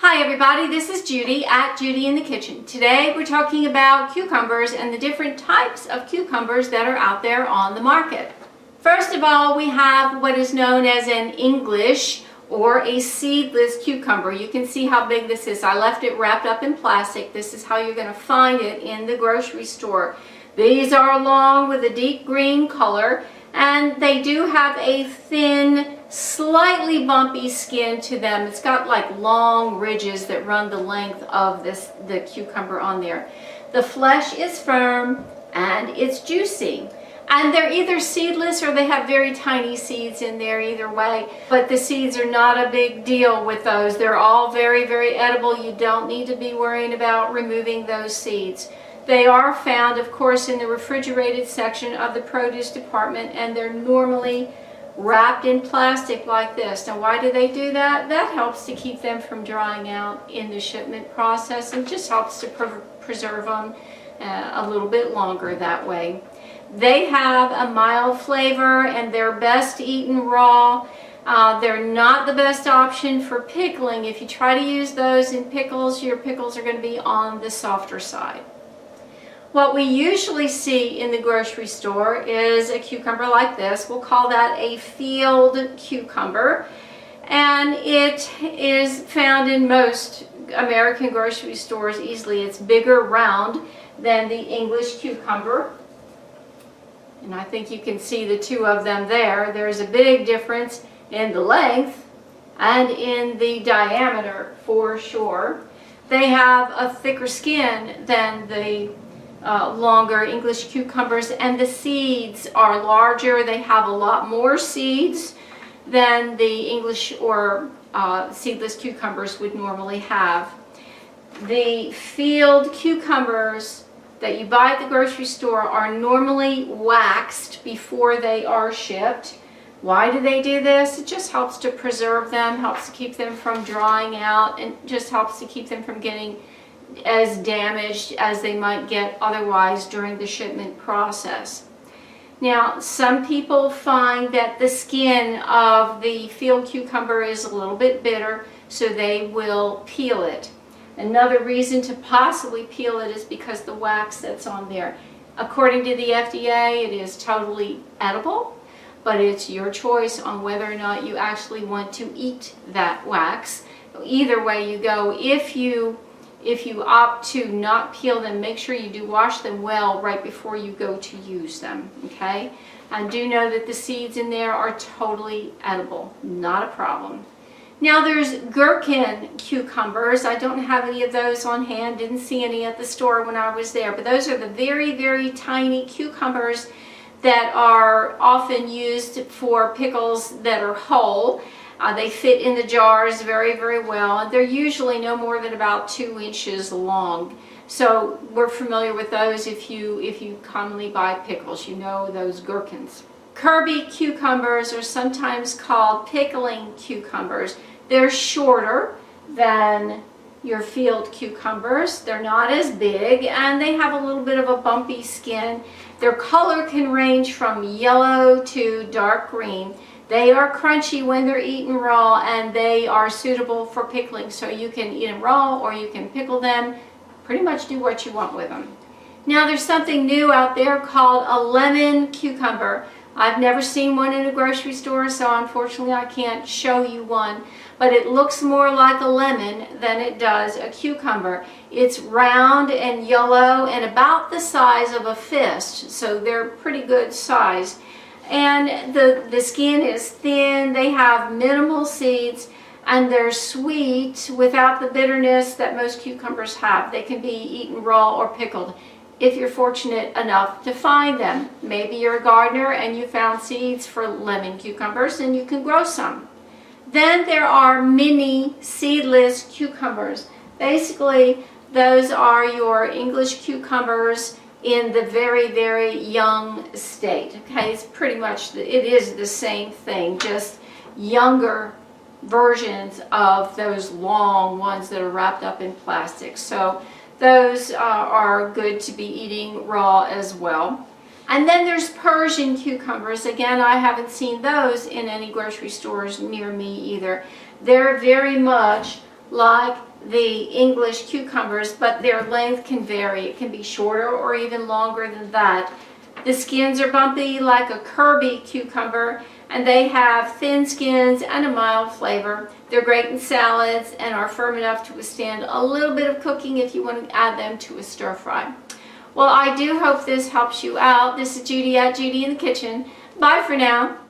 Hi everybody, this is Judy at Judy in the Kitchen. Today we're talking about cucumbers and the different types of cucumbers that are out there on the market. First of all, we have what is known as an English or a seedless cucumber. You can see how big this is. I left it wrapped up in plastic. This is how you're going to find it in the grocery store. These are long with a deep green color, and they do have a thin, slightly bumpy skin to them. It's got like long ridges that run the length of the cucumber on there. The flesh is firm and it's juicy. And they're either seedless or they have very tiny seeds in there, either way. But the seeds are not a big deal with those. They're all very, very edible. You don't need to be worrying about removing those seeds. They are found, of course, in the refrigerated section of the produce department, and they're normally wrapped in plastic like this. Now, why do they do that? That helps to keep them from drying out in the shipment process, and just helps to preserve them a little bit longer that way. They have a mild flavor and they're best eaten raw. They're not the best option for pickling. If you try to use those in pickles, your pickles are going to be on the softer side. What we usually see in the grocery store is a cucumber like this. We'll call that a field cucumber. And it is found in most American grocery stores easily. It's bigger round than the English cucumber. And I think you can see the two of them there. There's a big difference in the length and in the diameter for sure. They have a thicker skin than the longer English cucumbers, and the seeds are larger. They have a lot more seeds than the English or seedless cucumbers would normally have. The field cucumbers that you buy at the grocery store are normally waxed before they are shipped. Why do they do this? It just helps to preserve them, helps to keep them from drying out, and just helps to keep them from getting as damaged as they might get otherwise during the shipment process. Now, some people find that the skin of the field cucumber is a little bit bitter, so they will peel it. Another reason to possibly peel it is because the wax that's on there. According to the FDA, it is totally edible, but it's your choice on whether or not you actually want to eat that wax. Either way you go, if you opt to not peel them, make sure you do wash them well right before you go to use them, okay? And do know that the seeds in there are totally edible, not a problem. Now there's gherkin cucumbers. I don't have any of those on hand, didn't see any at the store when I was there, but those are the very, very tiny cucumbers that are often used for pickles that are whole. They fit in the jars very, very well, and they're usually no more than about 2 inches long. So we're familiar with those if you commonly buy pickles. You know those gherkins. Kirby cucumbers are sometimes called pickling cucumbers. They're shorter than your field cucumbers. They're not as big, and they have a little bit of a bumpy skin. Their color can range from yellow to dark green. They are crunchy when they're eaten raw, and they are suitable for pickling. So you can eat them raw or you can pickle them. Pretty much do what you want with them. Now there's something new out there called a lemon cucumber. I've never seen one in a grocery store, so unfortunately I can't show you one. But it looks more like a lemon than it does a cucumber. It's round and yellow and about the size of a fist, so they're pretty good size. And the skin is thin, they have minimal seeds, and they're sweet without the bitterness that most cucumbers have. They can be eaten raw or pickled if you're fortunate enough to find them. Maybe you're a gardener and you found seeds for lemon cucumbers and you can grow some. Then there are mini seedless cucumbers. Basically, those are your English cucumbers in the very, very young state. Okay, it's pretty much, it is the same thing, just younger versions of those long ones that are wrapped up in plastic. So those are good to be eating raw as well. And then there's Persian cucumbers. Again, I haven't seen those in any grocery stores near me either. They're very much like the English cucumbers, but their length can vary. It can be shorter or even longer than that. The skins are bumpy like a Kirby cucumber, and they have thin skins and a mild flavor. They're great in salads and are firm enough to withstand a little bit of cooking if you want to add them to a stir fry. Well, I do hope this helps you out. This is Judy at Judy in the Kitchen. Bye for now.